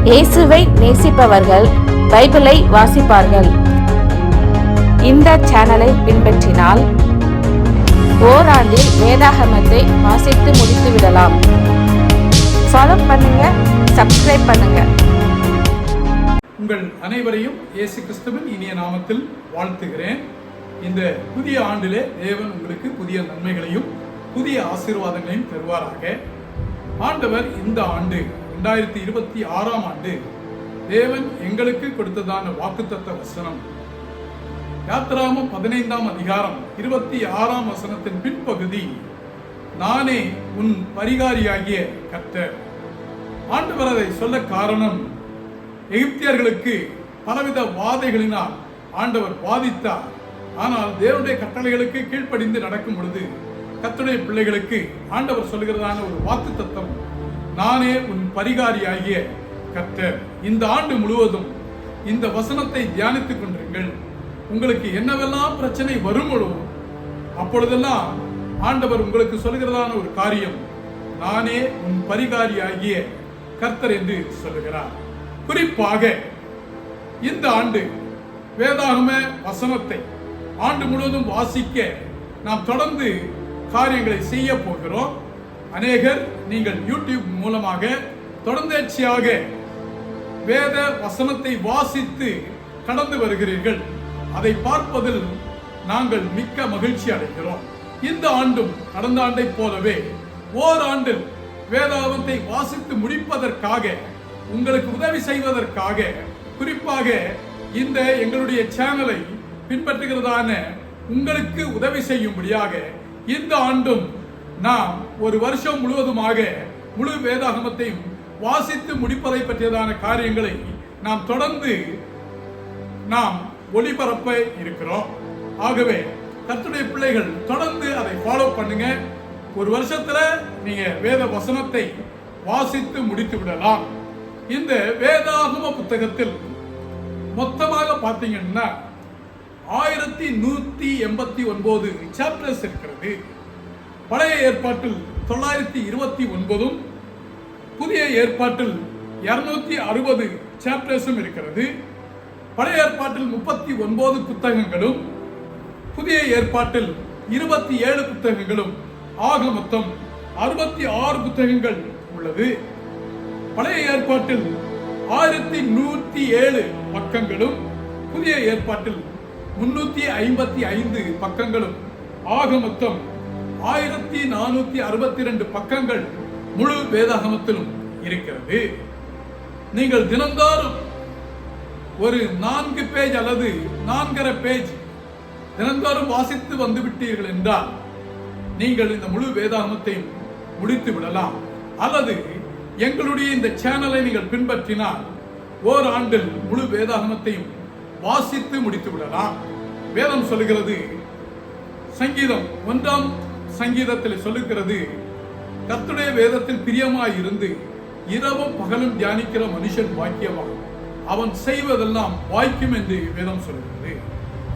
இயேசுவை நேசிப்பவர்கள் பைபிளை வாசிப்பார்கள். இந்த சேனலை பின்பற்றினால் ஓராண்டில் வேதாகமத்தை வாசித்து முடித்து விடலாம். ஃபாலோ பண்ணுங்க, சப்ஸ்கிரைப் பண்ணுங்க. உங்கள் அனைவரையும் இயேசு கிறிஸ்துவின் இனிய நாமத்தில் வாழ்த்துகிறேன். இந்த புதிய ஆண்டிலே தேவன் உங்களுக்கு புதிய நன்மைகளையும் புதிய ஆசீர்வாதங்களையும் தருவாராக. ஆண்டவர் இந்த ஆண்டு 2026 ஆண்டு தேவன் எங்களுக்கு கொடுத்ததான வாக்குத்தத்த வசனம் யாத்திராகமம் 15 அதிகாரம் 26 வசனத்தின் பின்பகுதி, நானே உன் பரிகாரியாகிய கர்த்தர். ஆண்டவர் அதை சொல்ல காரணம், எகிப்தியர்களுக்கு பலவித வாதைகளினால் ஆண்டவர் வாதித்தார். ஆனால் தேவனுடைய கட்டளைகளுக்கு கீழ்ப்படிந்து நடக்கும் பொழுது கர்த்தருடைய பிள்ளைகளுக்கு ஆண்டவர் சொல்கிறதான ஒரு வாக்குத்தத்தம், நானே உன் பரிகாரியாகிய கர்த்தர். இந்த ஆண்டு முழுவதும் இந்த வசனத்தை தியானித்துக் கொண்டிருங்கள். உங்களுக்கு என்னவெல்லாம் பிரச்சனை வருங்களோ அப்பொழுதெல்லாம் ஆண்டவர் உங்களுக்கு சொல்கிறதான ஒரு காரியம், நானே உன் பரிகாரியாகிய கர்த்தர் என்று சொல்லுகிறார். குறிப்பாக இந்த ஆண்டு வேதாகம வசனத்தை ஆண்டு முழுவதும் வாசிக்க நாம் தொடர்ந்து காரியங்களை செய்ய போகிறோம். அநேகர் நீங்கள் யூடியூப் மூலமாக தொடர்ந்தேர்ச்சியாக வேத வசனத்தை வாசித்து கடந்து வருகிறீர்கள். அதை பார்ப்பதில் நாங்கள் மிக்க மகிழ்ச்சி அடைகிறோம். இந்த ஆண்டும் கடந்த ஆண்டை போலவே ஓராண்டில் வேதாகமத்தை வாசித்து முடிப்பதற்காக, உங்களுக்கு உதவி செய்வதற்காக, குறிப்பாக இந்த எங்களுடைய சேனலை பின்பற்றுகிறதான உங்களுக்கு உதவி செய்யும்படியாக இந்த ஆண்டும் நாம் ஒரு வருஷம் முழுவதுமாக முழு வேதாகமத்தையும் வாசித்து முடிப்பதை பற்றியதான காரியங்களை நாம் தொடர்ந்து ஒளிபரப்ப இருக்கிறோம். ஆகவே கர்த்தருடைய பிள்ளைகள் தொடர்ந்து அதை ஃபாலோ பண்ணுங்க. ஒரு வருஷத்துல நீங்க வேத வசனத்தை வாசித்து முடித்து விடலாம். இந்த வேதாகம புத்தகத்தில் மொத்தமாக பார்த்தீங்கன்னா 1189 சாப்டர்ஸ் இருக்கிறது. பழைய ஏற்பாட்டில் 929 புதிய ஏற்பாட்டில் 260 சாப்டர்ஸும் இருக்கிறது. பழைய ஏற்பாட்டில் 39 புத்தகங்களும் புதிய ஏற்பாட்டில் 27 புத்தகங்களும், ஆக மொத்தம் 66 புத்தகங்கள் உள்ளது. பழைய ஏற்பாட்டில் 1107 பக்கங்களும் புதிய ஏற்பாட்டில் 355 பக்கங்களும், ஆக மொத்தம் 1462 பக்கங்கள் முழு வேதாகமத்திலும் இருக்கிறது. நீங்கள் தினந்தோறும் ஒரு 4 பேஜ் அல்லது 4.5 பேஜ் தினந்தோறும் வாசித்து வந்து விட்டீர்கள் என்றால் நீங்கள் இந்த முழு வேதாகமத்தையும் முடித்து விடலாம். அல்லது எங்களுடைய இந்த சேனலை நீங்கள் பின்பற்றினால் ஓராண்டில் முழு வேதாகமத்தையும் வாசித்து முடித்து விடலாம். வேதம் சொல்லுகிறது, சங்கீதம் 1 சங்கீதத்தில் சொல்லுகிறது, கர்த்தருடைய வேதத்தில் பிரியமாய் இருந்து இரவும் பகலும் தியானிக்கிற மனுஷன் பாக்கியவான், அவன் செய்வதெல்லாம் வாய்க்கும் என்று வேதம் சொல்கிறது.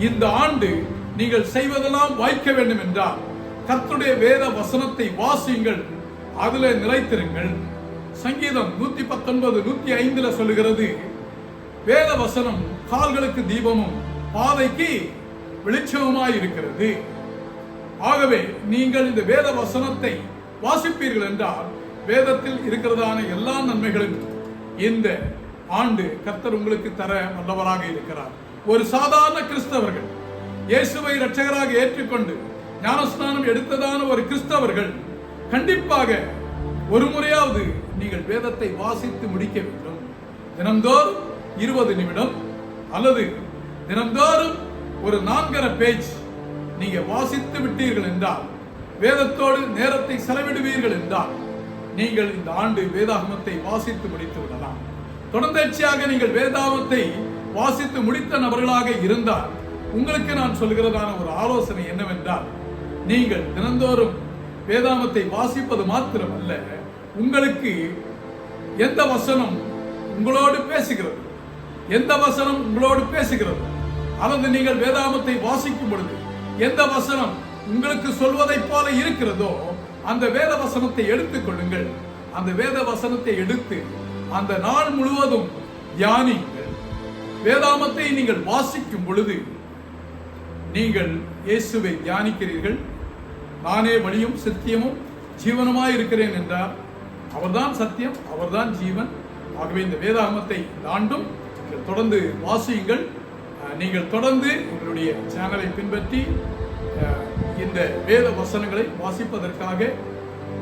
இந்த ஆண்டு நீங்கள் செய்வதெல்லாம் வாய்க்க வேண்டும் என்றால் கர்த்தருடைய வேத வசனத்தை வாசியுங்கள், அதுல நிலைத்திருங்கள். சங்கீதம் 119 105 சொல்லுகிறது, வேத வசனம் கால்களுக்கு தீபமும் பாதைக்கு வெளிச்சமுமாய் இருக்கிறது. ஆகவே நீங்கள் இந்த வேத வசனத்தை வாசிப்பீர்கள் என்றால் வேதத்தில் இருக்கிறதான எல்லா நன்மைகளும் இந்த ஆண்டு கர்த்தர் உங்களுக்கு தர வல்லவராக இருக்கிறார். ஒரு சாதாரண கிறிஸ்தவர்கள் இயேசுவை இரட்சகராக ஏற்றுக்கொண்டு ஞானஸ்நானம் எடுத்ததான ஒரு கிறிஸ்தவர்கள் கண்டிப்பாக ஒரு முறையாவது நீங்கள் வேதத்தை வாசித்து முடிக்க வேண்டும். தினந்தோறும் 20 நிமிடம் அல்லது தினந்தோறும் ஒரு 4.5 பேஜ் நீங்க வாசித்து விட்டீர்கள் என்றால், வேதத்தோடு நேரத்தை செலவிடுவீர்கள் என்றால் நீங்கள் இந்த ஆண்டு வேதாகமத்தை வாசித்து முடித்து விடலாம். தொடர்ந்தேர்ச்சியாக நீங்கள் வேதாகமத்தை வாசித்து முடித்த நபர்களாக இருந்தால் உங்களுக்கு நான் சொல்கிறதான ஒரு ஆலோசனை என்னவென்றால், நீங்கள் தினந்தோறும் வேதாகமத்தை வாசிப்பது மாத்திரமல்ல, உங்களுக்கு எந்த வசனம் உங்களோடு பேசுகிறது, எந்த வசனம் உங்களோடு பேசுகிறது, அல்லது நீங்கள் வேதாகமத்தை வாசிக்கும் பொழுது எந்த வசனம் உங்களுக்கு சொல்வதை போல இருக்கிறதோ அந்த வேத வசனத்தை எடுத்துக் கொள்ளுங்கள். அந்த வேத வசனத்தை எடுத்து அந்த நாள் முழுவதும் தியானிங்கள். வேதாகமத்தை நீங்கள் வாசிக்கும் பொழுது நீங்கள் இயேசுவை தியானிக்கிறீர்கள். நானே வழியும் சத்தியமும் ஜீவனுமாய் இருக்கிறேன் என்றார். அவர்தான் சத்தியம், அவர்தான் ஜீவன். ஆகவே இந்த வேதாகமத்தை தாண்டும் தொடர்ந்து வாசியுங்கள். நீங்கள் தொடர்ந்து எங்களுடைய சேனலை பின்பற்றி இந்த வேத வசனங்களை வாசிப்பதற்காக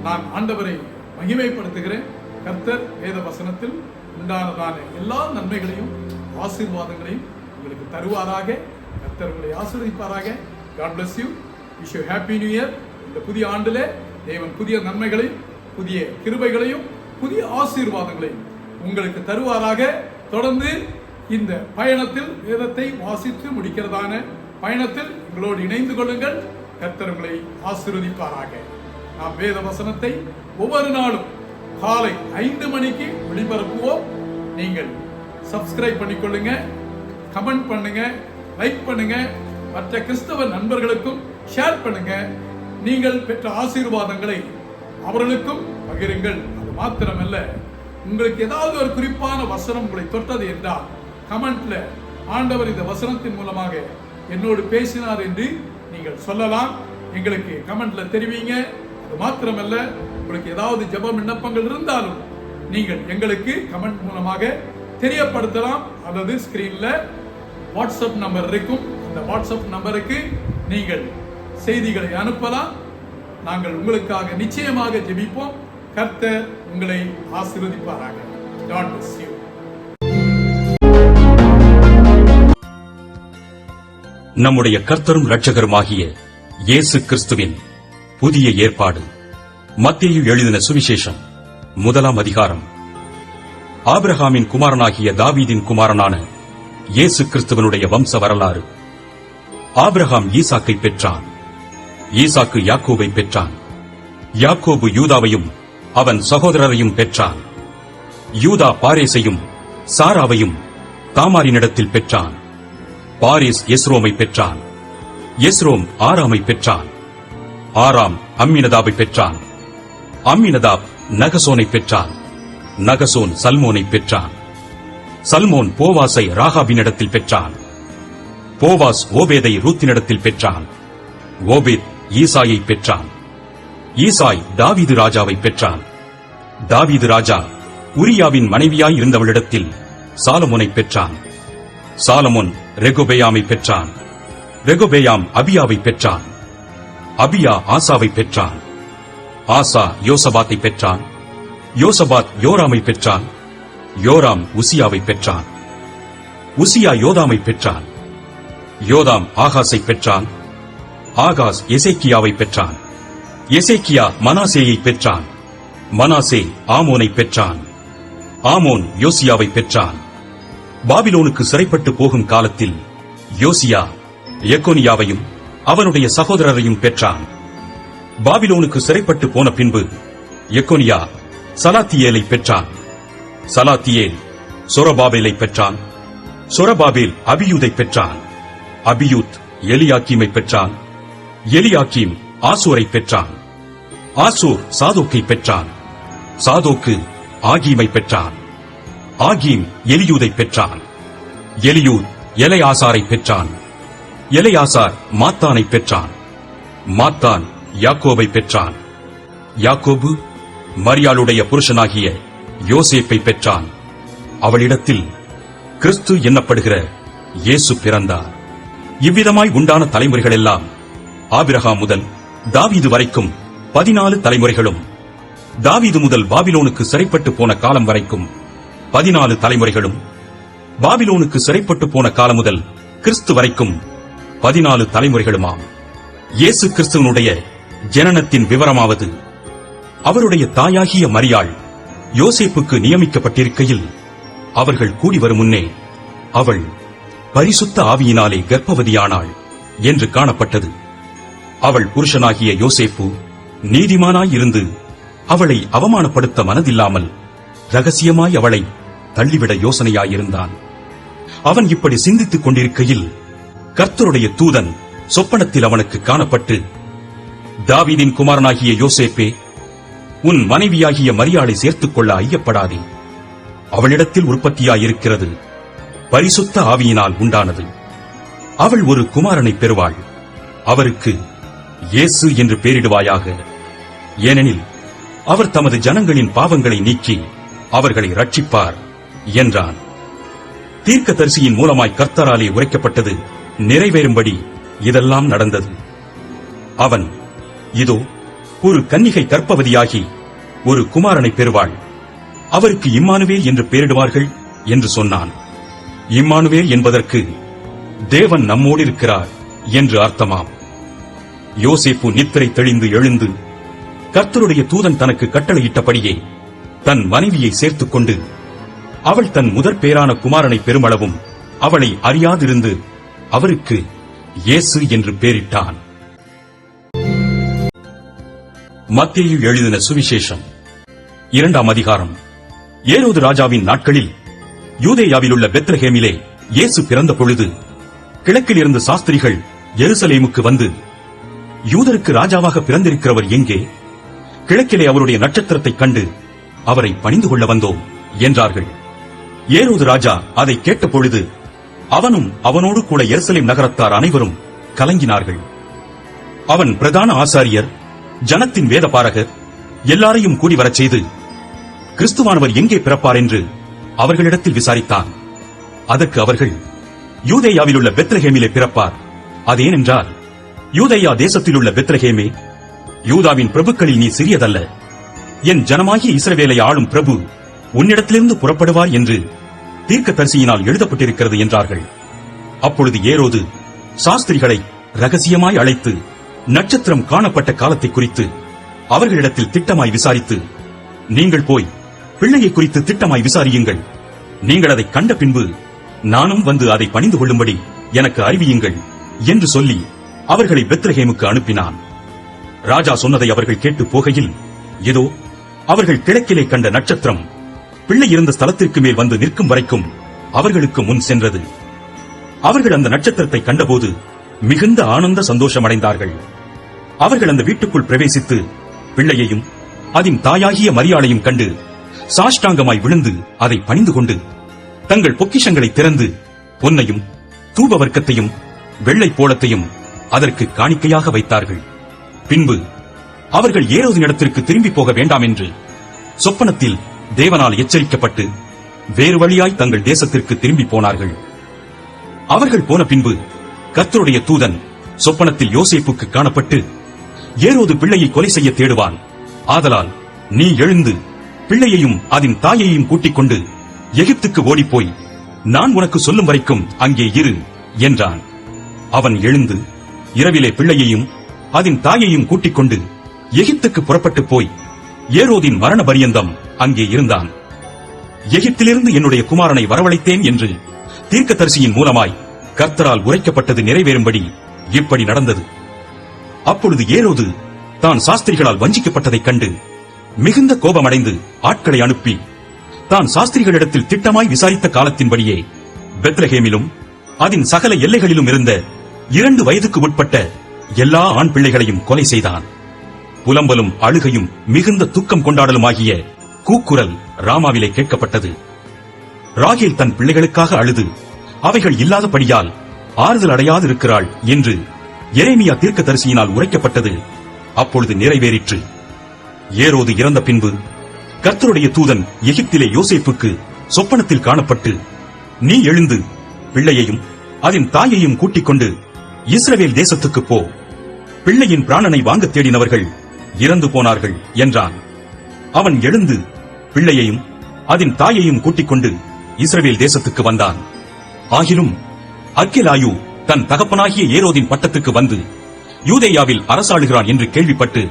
நான் ஆண்டவரை மகிமைப்படுத்துகிறேன். கர்த்தர் வேத வசனத்தில் உண்டானதான எல்லா நன்மைகளையும் ஆசீர்வாதங்களையும் உங்களுக்கு தருவாராக. கர்த்தர் உங்களை ஆசீர்வதிப்பாராக. God bless you. Wish you happy new year. இந்த புதிய ஆண்டிலே தேவன் புதிய நன்மைகளையும் புதிய கிருபைகளையும் புதிய ஆசீர்வாதங்களையும் உங்களுக்கு தருவாராக. தொடர்ந்து இந்த பயணத்தில் வேதத்தை வாசித்து முடிக்கிறதான பயணத்தில் உங்களோடு இணைந்து கொள்ளுங்கள். கர்த்தர் உங்களை ஆசீர்வதிப்பாராக. நாம் வேத வசனத்தை ஒவ்வொரு நாளும் காலை 5 மணிக்கு ஒளிபரப்புவோம். நீங்கள் சப்ஸ்கிரைப் பண்ணிக்கொள்ளுங்க, கமெண்ட் பண்ணுங்க, லைக் பண்ணுங்க, மற்ற கிறிஸ்தவ நண்பர்களுக்கும் ஷேர் பண்ணுங்க. நீங்கள் பெற்ற ஆசீர்வாதங்களை அவர்களுக்கும் பகிருங்கள். அது மாத்திரமல்ல, உங்களுக்கு ஏதாவது ஒரு குறிப்பான வசனம் உங்களை தொட்டது என்றால் கமெண்ட்ல ஆண்டவர் இந்த வசனத்தின் மூலமாக என்னோடு பேசினார் என்று நீங்கள் சொல்லலாம். எங்களுக்கு கமெண்ட்ல தெரிவிங்க. அது மாத்திரமல்ல, உங்களுக்கு ஏதாவது ஜெப விண்ணப்பங்கள் இருந்தாலும் நீங்கள் எங்களுக்கு கமெண்ட் மூலமாக தெரியப்படுத்தலாம். அல்லது ஸ்கிரீன்ல வாட்ஸ்அப் நம்பர் இருக்கும். அந்த வாட்ஸ்அப் நம்பருக்கு நீங்கள் செய்திகளை அனுப்பலாம். நாங்கள் உங்களுக்காக நிச்சயமாக ஜெபிப்போம். கர்த்தர் உங்களை ஆசீர்வதிப்பாராக. God bless you. நம்முடைய கர்த்தரும் இரட்சகருமாகிய இயேசு கிறிஸ்துவின் புதிய ஏற்பாடு. மத்தேயு எழுதின சுவிசேஷம் 1 அதிகாரம். ஆபிரகாமின் குமாரனாகிய தாவீதின் குமாரனான இயேசு கிறிஸ்துவனுடைய வம்ச வரலாறு. ஆபிரகாம் ஈசாக்கை பெற்றான். ஈசாக்கு யாக்கோபை பெற்றான். யாக்கோபு யூதாவையும் அவன் சகோதரரையும் பெற்றான். யூதா பாரேசையும் சாராவையும் தாமாரினிடத்தில் பெற்றான். பாரேஸ் எஸ்ரோமை பெற்றான். எஸ்ரோம் ஆராமை பெற்றான். ஆராம் அம்மினதாபை பெற்றான். அம்மினதாப் நகசோனை பெற்றான். நகசோன் சல்மோனை பெற்றான். சல்மோன் போவாசை ராகாபினிடத்தில் பெற்றான். போவாஸ் ஓபேதை ரூத்தினிடத்தில் பெற்றான். ஓபேத் ஈசாயை பெற்றான். ஈசாய் தாவீது ராஜாவை பெற்றான். தாவீது ராஜா உரியாவின் மனைவியாய் இருந்தவளிடத்தில் சாலமோனை பெற்றான். சாலமோன் ரெகொபெயாமை பெற்றான். ரெகொபெயாம் அபியாவை பெற்றான். அபியா ஆசாவை பெற்றான். ஆசா யோசபாத்தை பெற்றான். யோசபாத் யோராமை பெற்றான். யோராம் உசியாவை பெற்றான். உசியா யோதாமை பெற்றான். யோதாம் ஆகாஸை பெற்றான். ஆகாஸ் எசேக்கியாவை பெற்றான். எசேக்கியா மனாசேயை பெற்றான். மனாசே ஆமோனை பெற்றான். ஆமோன் யோசியாவை பெற்றான். பாபிலோனுக்கு சிறைப்பட்டு போகும் காலத்தில் யோசியா எக்கோனியாவையும் அவனுடைய சகோதரரையும் பெற்றான். பாபிலோனுக்கு சிறைப்பட்டு போன பின்பு எக்கோனியா சலாத்தியேலை பெற்றான். சலாத்தியேல் சொரபாபேலை பெற்றான். சொரபாபேல் அபியூதை பெற்றான். அபியூத் எலியாக்கீமை பெற்றான். எலியாக்கீம் ஆசூரை பெற்றான். ஆசூர் சாதோக்கை பெற்றான். சாதோக்கு ஆகீமை பெற்றான். ஆகீம் எலியூதை பெற்றான். எலியூத் எலையாசாரை பெற்றான். எலையாசார் மாத்தானை பெற்றான். மாத்தான் யாக்கோபை பெற்றான். யாக்கோபு மரியாளுடைய புருஷனாகிய யோசேப்பை பெற்றான். அவளிடத்தில் கிறிஸ்து எண்ணப்படுகிற இயேசு பிறந்தார். இவ்விதமாய் உண்டான தலைமுறைகள் எல்லாம் ஆபிரகாம் முதல் தாவீது வரைக்கும் 14 தலைமுறைகளும், தாவீது முதல் பாபிலோனுக்கு சிறைப்பட்டு போன காலம் வரைக்கும் 14 தலைமுறைகளும், பாபிலோனுக்கு சிறைப்பட்டு போன காலம் முதல் கிறிஸ்து வரைக்கும் 14 தலைமுறைகளுமாம். இயேசு கிறிஸ்துவனுடைய ஜனனத்தின் விவரமாவது, அவருடைய தாயாகிய மரியாள் யோசேப்புக்கு நியமிக்கப்பட்டிருக்கையில் அவர்கள் கூடி வரும் முன்னே அவள் பரிசுத்த ஆவியினாலே கர்ப்பவதியானாள் என்று காணப்பட்டது. அவள் புருஷனாகிய யோசேப்பு நீதிமானாயிருந்து அவளை அவமானப்படுத்த மனதில்லாமல் ரகசியமாய் அவளை தள்ளிவிட யோசனையாயிருந்தான். அவன் இப்படி சிந்தித்துக் கொண்டிருக்கையில் கர்த்தருடைய தூதன் சொப்பனத்தில் அவனுக்கு காணப்பட்டு, தாவீதின் குமாரனாகிய யோசேப்பே, உன் மனைவியாகிய மரியாளை சேர்த்துக் கொள்ள ஐயப்படாதே. அவளிடத்தில் உற்பத்தியாயிருக்கிறது பரிசுத்த ஆவியினால் உண்டானது. அவள் ஒரு குமாரனை பெறுவாள். அவருக்கு இயேசு என்று பெயரிடுவாயாக. ஏனெனில் அவர் தமது ஜனங்களின் பாவங்களை நீக்கி அவர்களை ரட்சிப்பார் என்றான். தீர்க்கதரிசியின் மூலமாய் கர்த்தராலே உரைக்கப்பட்டது நிறைவேறும்படி இதெல்லாம் நடந்தது. அவன், இதோ ஒரு கன்னிகை கர்ப்பவதியாகி ஒரு குமாரனை பெறுவாள். அவருக்கு இம்மானுவேல் என்று பெயரிடுவார்கள் என்று சொன்னான். இம்மானுவேல் என்பதற்கு தேவன் நம்மோடு இருக்கிறார் என்று அர்த்தமாம். யோசேப்பு நித்திரை தெளிந்து எழுந்து கர்த்தருடைய தூதன் தனக்கு கட்டளையிட்டபடியே தன் மனைவியை சேர்த்துக் கொண்டு அவள் தன் முதற் பேரான குமாரனை பெருமளவும் அவளை அறியாதிருந்து அவருக்கு இயேசு என்று பெயரிட்டான். மத்தேயு எழுதின சுவிசேஷம் 2ஆம் அதிகாரம். ஏரோது ராஜாவின் நாட்களில் யூதேயாவில் உள்ள பெத்லகேமிலே இயேசு பிறந்த பொழுது கிழக்கில் இருந்த சாஸ்திரிகள் எருசலேமுக்கு வந்து, யூதருக்கு ராஜாவாக பிறந்திருக்கிறவர் எங்கே? கிழக்கிலே அவருடைய நட்சத்திரத்தைக் கண்டு அவரை பணிந்து கொள்ள வந்தோம் என்றார்கள். ஏரோது ராஜா அதை கேட்ட பொழுது அவனும் அவனோடு கூட எருசலேம் நகரத்தார் அனைவரும் கலங்கினார்கள். அவன் பிரதான ஆசாரியர், ஜனத்தின் வேதபாரகர் எல்லாரையும் கூடி வரச் செய்து, கிறிஸ்துவானவர் எங்கே பிறப்பார் என்று அவர்களிடத்தில் விசாரித்தான். அதற்கு அவர்கள், யூதேயாவில் உள்ள பெத்லகேமிலே பிறப்பார். அதேனென்றால், யூதேயா தேசத்தில் உள்ள பெத்லகேமே, யூதாவின் பிரபுக்களில் நீ சிறியதல்ல. என் ஜனமாகிய இஸ்ரவேலை ஆளும் பிரபு உன்னிடத்திலிருந்து புறப்படுவார் என்று தீர்க்கதரிசியினால் எழுதப்பட்டிருக்கிறது என்றார்கள். அப்பொழுது ஏரோது சாஸ்திரிகளை ரகசியமாய் அழைத்து நட்சத்திரம் காணப்பட்ட காலத்தை குறித்து அவர்களிடத்தில் திட்டமாய் விசாரித்து, நீங்கள் போய் பிள்ளையை குறித்து திட்டமாய் விசாரியுங்கள். நீங்கள் அதை கண்ட பின்பு நானும் வந்து அதை பணிந்து கொள்ளும்படி எனக்கு அறிவியுங்கள் என்று சொல்லி அவர்களை பெத்லகேமுக்கு அனுப்பினான். ராஜா சொன்னதை அவர்கள் கேட்டு போகையில், இதோ அவர்கள் கிழக்கிலே கண்ட நட்சத்திரம் பிள்ளை இருந்த ஸ்தலத்திற்கு மேல் வந்து நிற்கும் வரைக்கும் அவர்களுக்கு முன் சென்றது. அவர்கள் அந்த நட்சத்திரத்தை கண்டபோது மிகுந்த ஆனந்த சந்தோஷமடைந்தார்கள். அவர்கள் அந்த வீட்டுக்குள் பிரவேசித்து பிள்ளையையும் அதன் தாயாகிய மரியாளையும் கண்டு சாஷ்டாங்கமாய் விழுந்து அதை பணிந்து கொண்டு தங்கள் பொக்கிஷங்களை திறந்து பொன்னையும் தூப வர்க்கத்தையும் வெள்ளை போளத்தையும் அதற்கு காணிக்கையாக வைத்தார்கள். பின்பு அவர்கள் ஏரோதின் இடத்திற்கு திரும்பி போக வேண்டாம் என்று சொப்பனத்தில் தேவனால் எச்சரிக்கப்பட்டு வேறு வழியாய் தங்கள் தேசத்திற்கு திரும்பி போனார்கள். அவர்கள் போன பின்பு கர்த்தருடைய தூதன் சொப்பனத்தில் யோசேப்புக்கு காணப்பட்டு, ஏரோது பிள்ளையை கொலை செய்ய தேடுவான். ஆதலால் நீ எழுந்து பிள்ளையையும் அதன் தாயையும் கூட்டிக் கொண்டு எகிப்துக்கு ஓடிப்போய் நான் உனக்கு சொல்லும் வரைக்கும் அங்கே இரு என்றான். அவன் எழுந்து இரவிலே பிள்ளையையும் அதன் தாயையும் கூட்டிக் கொண்டு எகிப்துக்கு புறப்பட்டு போய் ஏரோதின் மரண பரியந்தம் அங்கே இருந்தான். எகிப்திலிருந்து என்னுடைய குமாரனை வரவழைத்தேன் என்று தீர்க்கதரிசியின் மூலமாய் கர்த்தரால் உரைக்கப்பட்டது நிறைவேறும்படி இப்படி நடந்தது. அப்பொழுது ஏரோது தான் சாஸ்திரிகளால் வஞ்சிக்கப்பட்டதைக் கண்டு மிகுந்த கோபமடைந்து ஆட்களை அனுப்பி தான் சாஸ்திரிகளிடத்தில் திட்டமாய் விசாரித்த காலத்தின்படியே பெத்லகேமிலும் அதன் சகல எல்லைகளிலும் இருந்த 2 வயதுக்கு உட்பட்ட எல்லா ஆண் பிள்ளைகளையும் கொலை செய்தான். புலம்பலும் அழுகையும் மிகுந்த துக்கம் கொண்டாடலுமாகிய கூக்குரல் ராமாவிலே கேட்கப்பட்டது. ராகேல் தன் பிள்ளைகளுக்காக அழுது அவைகள் இல்லாதபடியால் ஆறுதல் அடையாதிருக்கிறாள் என்று எரேமியா தீர்க்கதரிசியினால் உரைக்கப்பட்டது அப்பொழுது நிறைவேறிற்று. ஏரோது இறந்த பின்பு கர்த்தருடைய தூதன் எகிப்திலே யோசேப்புக்கு சொப்பனத்தில் காணப்பட்டு, நீ எழுந்து பிள்ளையையும் அதன் தாயையும் கூட்டிக் கொண்டு இஸ்ரவேல் தேசத்துக்கு போ, பிள்ளையின் பிராணனை வாங்க தேடினவர்கள் இறந்து போனார்கள் என்றான். அவன் எழுந்து பிள்ளையையும் அதன் தாயையும் கூட்டிக் கொண்டு இஸ்ரவேல் தேசத்துக்கு வந்தான். ஆகிலும் அர்கெலாயு தன் தகப்பனாகிய ஏரோதின் பட்டத்துக்கு வந்து யூதேயாவில் அரசாளுகிறான் என்று கேள்விப்பட்டு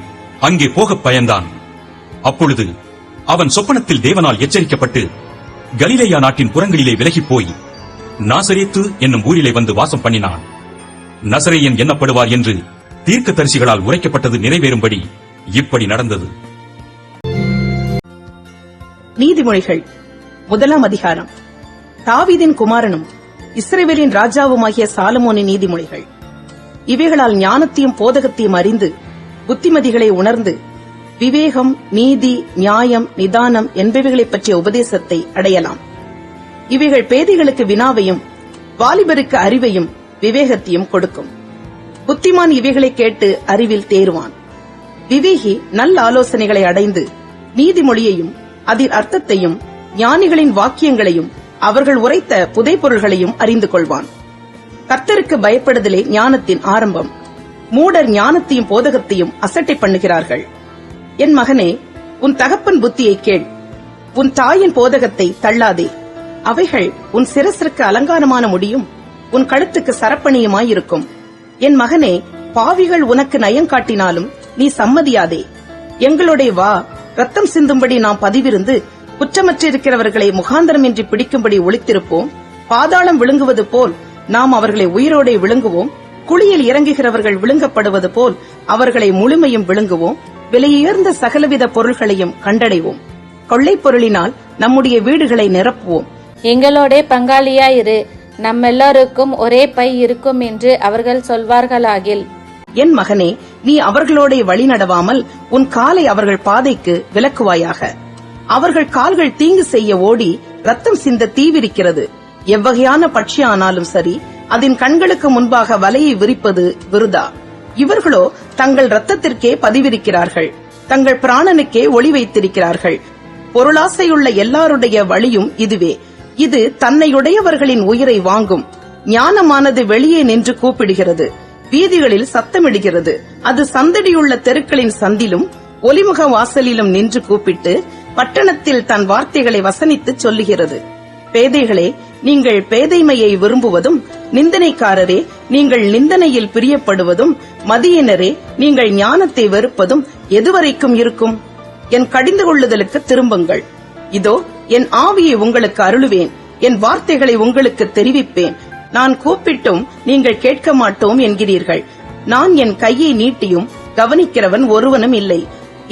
அங்கே போகப் பயந்தான். அப்பொழுது அவன் சொப்பனத்தில் தேவனால் எச்சரிக்கப்பட்டு கலிலேயா நாட்டின் புறங்களிலே விலகிப் போய் நாசரேத்து என்னும் ஊரிலே வந்து வாசம் பண்ணினான். நசரேயன் எண்ணப்படுவார் என்று தீர்க்கதரிசிகளால் உரைக்கப்பட்டது நிறைவேறும்படி இப்படி நடந்தது. நீதிமொழிகள் 1ஆம் அதிகாரம். தாவீதின் குமாரனும் இஸ்ரவேலின் ராஜாவுமாகிய சாலமோனின் நீதிமொழிகள். இவைகளால் ஞானத்தையும் போதகத்தையும் அறிந்து புத்திமதிகளை உணர்ந்து விவேகம், நீதி, நியாயம், நிதானம் என்பவைகளைப் பற்றிய உபதேசத்தை அடையலாம். இவைகள் பேதைகளுக்கு வினாவையும் வாலிபருக்கு அறிவையும் விவேகத்தையும் கொடுக்கும். புத்திமான் இவைகளை கேட்டு அறிவில் தேறுவான். விவேகி நல்ல ஆலோசனைகளை அடைந்து நீதிமொழியையும் அதில் அர்த்தத்தையும் ஞானிகளின் வாக்கியங்களையும் அவர்கள் உரைத்த புதைப்பொருள்களையும் அறிந்து கொள்வான். கர்த்தருக்கு பயப்படுதலே ஞானத்தின் ஆரம்பம். மூடர் ஞானத்தையும் போதகத்தையும் அசட்டை பண்ணுகிறார்கள். என் மகனே, உன் தகப்பன் புத்தியை கேள், உன் தாயின் போதகத்தை தள்ளாதே. அவைகள் உன் சிரசிற்கு அலங்காரமான முடியும், உன் கழுத்துக்கு சரப்பணியுமாயிருக்கும். என் மகனே, பாவிகள் உனக்கு நயம் காட்டினாலும் நீ சம்மதியாதே. எங்களுடைய வா, ரத்தம் சிந்தும்படி நாம் பதிவிருந்து குற்றமற்றிருக்கிறவர்களை முகாந்தரமின்றி பிடிக்கும்படி ஒளித்திருப்போம். பாதாளம் விழுங்குவது போல் நாம் அவர்களை உயிரோடே விழுங்குவோம். குழியில் இறங்குகிறவர்கள் விழுங்கப்படுவது போல் அவர்களை முழுமையும் விழுங்குவோம். விலையுயர்ந்த சகலவித பொருள்களையும் கண்டடைவோம். கொள்ளைப் பொருளினால் நம்முடைய வீடுகளை நிரப்புவோம். எங்களோட பங்காளியாயிரு, நம்மெல்லோருக்கும் ஒரே பை இருக்கும் என்று அவர்கள் சொல்வார்களாகில். என் மகனே, நீ அவர்களோட வழி நடவாமல் உன் காலை அவர்கள் பாதைக்கு விலக்குவாயாக. அவர்கள் கால்கள் தீங்கு செய்ய ஓடி ரத்தம் சிந்த தீவிரிக்கிறது. எவ்வகையான பட்சி ஆனாலும் சரி, அதன் கண்களுக்கு முன்பாக வலையை விரிப்பது விருதா. இவர்களோ தங்கள் ரத்தத்திற்கே பதிவிருக்கிறார்கள், தங்கள் பிராணனுக்கே ஒளி வைத்திருக்கிறார்கள். பொருளாசையுள்ள எல்லாருடைய வழியும் இதுவே. இது தன்னையுடையவர்களின் உயிரை வாங்கும். ஞானமானது வெளியே நின்று கூப்பிடுகிறது, வீதிகளில் சத்தமிடுகிறது. அது சந்தடியுள்ள தெருக்களின் சந்திலும் ஒலிமுக வாசலிலும் நின்று கூப்பிட்டு பட்டணத்தில் தன் வார்த்தைகளை வசனித்து சொல்லுகிறது. பேதைகளே, நீங்கள் பேதைமையை விரும்புவதும், நிந்தனைக்காரரே, நீங்கள் நிந்தனையில் பிரியப்படுவதும், மதியினரே, நீங்கள் ஞானத்தை வெறுப்பதும் எதுவரைக்கும் இருக்கும்? என் கடிந்து கொள்ளுதலுக்கு திரும்புங்கள். இதோ என் ஆவியை உங்களுக்கு அருளுவேன், என் வார்த்தைகளை உங்களுக்கு தெரிவிப்பேன். நான் கூப்பிட்டும் நீங்கள் கேட்க மாட்டோம் என்கிறீர்கள். நான் என் கையை நீட்டியும் கவனிக்கிறவன் ஒருவனும் இல்லை.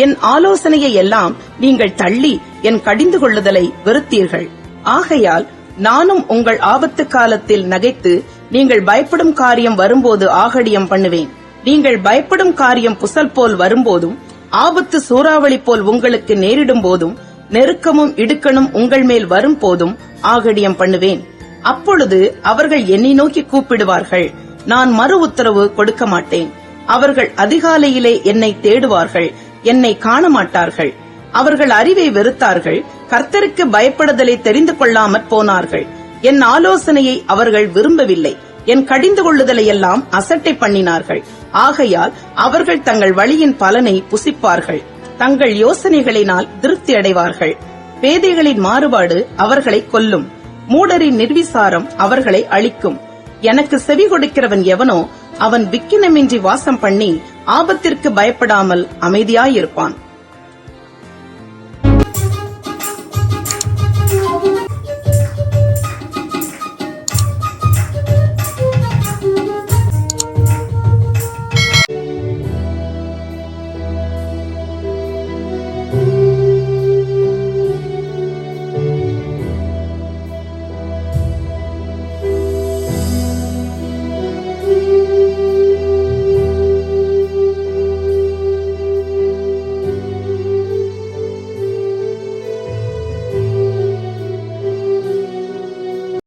என் ஆலோசனையை எல்லாம் நீங்கள் தள்ளி என் கடிந்து கொள்ளுதலை வெறுத்தீர்கள். ஆகையால் நானும் உங்கள் ஆபத்து காலத்தில் நகைத்து நீங்கள் பயப்படும் காரியம் வரும்போது ஆகடியம் பண்ணுவேன். நீங்கள் பயப்படும் காரியம் புசல் போல் வரும்போதும், ஆபத்து சூறாவளி போல் உங்களுக்கு நேரிடும் போதும், நெருக்கமும் இடுக்கணும் உங்கள் மேல் வரும் போதும் ஆகடியம் பண்ணுவேன். அப்பொழுது அவர்கள் என்னை நோக்கி கூப்பிடுவார்கள், நான் மறு உத்தரவு கொடுக்க மாட்டேன். அவர்கள் அதிகாலையிலே என்னை தேடுவார்கள், என்னை காண மாட்டார்கள். அவர்கள் அறிவை வெறுத்தார்கள், கர்த்தருக்கு பயப்படுதலை தெரிந்து கொள்ளாமற் போனார்கள். என் ஆலோசனையை அவர்கள் விரும்பவில்லை, என் கடிந்து கொள்ளுதலை எல்லாம் அசட்டை பண்ணினார்கள். ஆகையால் அவர்கள் தங்கள் வழியின் பலனை புசிப்பார்கள், தங்கள் யோசனைகளினால் திருப்தி அடைவார்கள். பேதைகளின் மாறுபாடு அவர்களை கொல்லும், மூடரின் நிர்விசாரம் அவர்களை அழிக்கும். எனக்கு செவி கொடுக்கிறவன் எவனோ அவன் விக்கினமின்றி வாசம் பண்ணி ஆபத்திற்கு பயப்படாமல் அமைதியாயிருப்பான்.